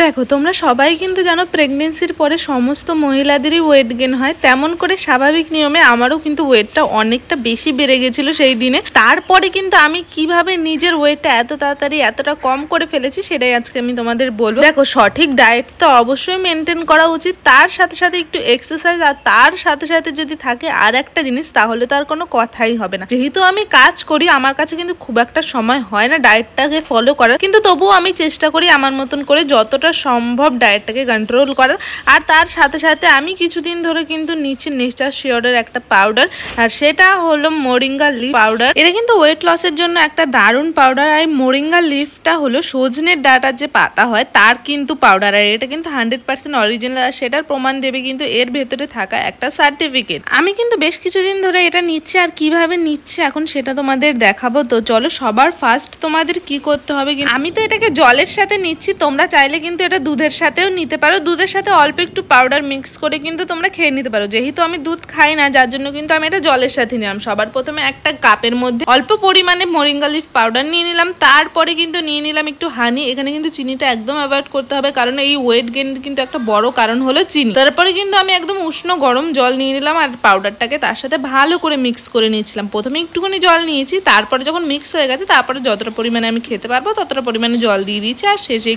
দেখো তোমরা সবাই কিন্তু জানো প্রেগনেন্সির পরে সমস্ত মহিলাদেরই ওয়েট গেইন হয়, তেমন করে স্বাভাবিক নিয়মে আমারও কিন্তু ওয়েটটা অনেকটা বেশি বেড়ে গেছিল সেই দিনে। তারপরে কিন্তু আমি কিভাবে নিজের ওয়েটটা এত তাড়াতাড়ি এতটা কম করে ফেলেছি সেটাই আজকে আমি তোমাদের বলবো। দেখো সঠিক ডায়েট তো অবশ্যই মেনটেন করা উচিত, তার সাথে সাথে একটু এক্সারসাইজ, আর তার সাথে সাথে যদি থাকে আর একটা জিনিস তাহলে তো আর কোনো কথাই হবে না। যেহেতু আমি কাজ করি আমার কাছে কিন্তু খুব একটা সময় হয় না ডায়েটটাকে ফলো করার, কিন্তু তবুও আমি চেষ্টা করি আমার মতন করে যতটা সম্ভব ডায়েটটাকে কন্ট্রোল করার। আর তার সাথে সাথে আমি কিছুদিন ধরে কিন্তু নিচে নেচার শিওরের একটা পাউডার, আর সেটা হলো মোরিঙ্গা লিফ পাউডার। এটা কিন্তু ওয়েট লসের জন্য একটা দারুণ পাউডার। আর মোরিঙ্গা লিফটা হলো সজনের ডাঁটার যে পাতা হয় তার কিন্তু পাউডার, আর এটা কিন্তু 100% অরিজিনাল, আর সেটার প্রমাণ দেবে কিন্তু এর ভেতরে থাকা একটা সার্টিফিকেট। আমি কিন্তু বেশ কিছুদিন ধরে এটা নিচ্ছি, আর কিভাবে নিচ্ছে এখন সেটা তোমাদের দেখাবো। তো চলো, সবার ফার্স্ট তোমাদের কি করতে হবে, আমি তো এটাকে জলের সাথে নিচ্ছি, তোমরা চাইলে কিন্তু এটা দুধের সাথেও নিতে পারো। দুধের সাথে অল্প একটু পাউডার মিক্স করে কিন্তু তোমরা খেয়ে নিতে পারো। যেহেতু আমি দুধ খাই না যার জন্য কিন্তু আমি এটা জলের সাথে নিলাম। সবার প্রথমে একটা কাপের মধ্যে অল্প পরিমাণে মোরিঙ্গা লিফ পাউডার নিয়ে নিলাম, তারপরে কিন্তু নিয়ে নিলাম একটু হানি। এখানে কিন্তু চিনিটা একদম অ্যাভয়েড করতে হবে, কারণ এই ওয়েট গেইন কিন্তু একটা বড় কারণ হলো চিনি। তারপরে কিন্তু আমি একদম উষ্ণ গরম জল নিয়ে নিলাম, আর পাউডারটাকে তার সাথে ভালো করে মিক্স করে নিয়েছিলাম। প্রথমে একটুখানি জল নিয়েছি, তারপরে যখন মিক্স হয়ে গেছে তারপরে যতটা পরিমাণে আমি খেতে পারবো ততটা পরিমাণে জল দিয়ে দিয়েছি,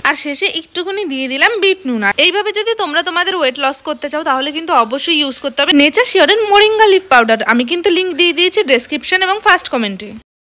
আর শেষে একটুখানি দিয়ে দিলাম বিট নুন। এইভাবে যদি তোমরা তোমাদের ওয়েট লস করতে চাও তাহলে কিন্তু অবশ্যই ইউজ করতে হবে নেচার শিওরের মোরিঙ্গা লিফ পাউডার। আমি কিন্তু লিঙ্ক দিয়ে দিয়েছি ডেসক্রিপশন এবং ফার্স্ট কমেন্টে।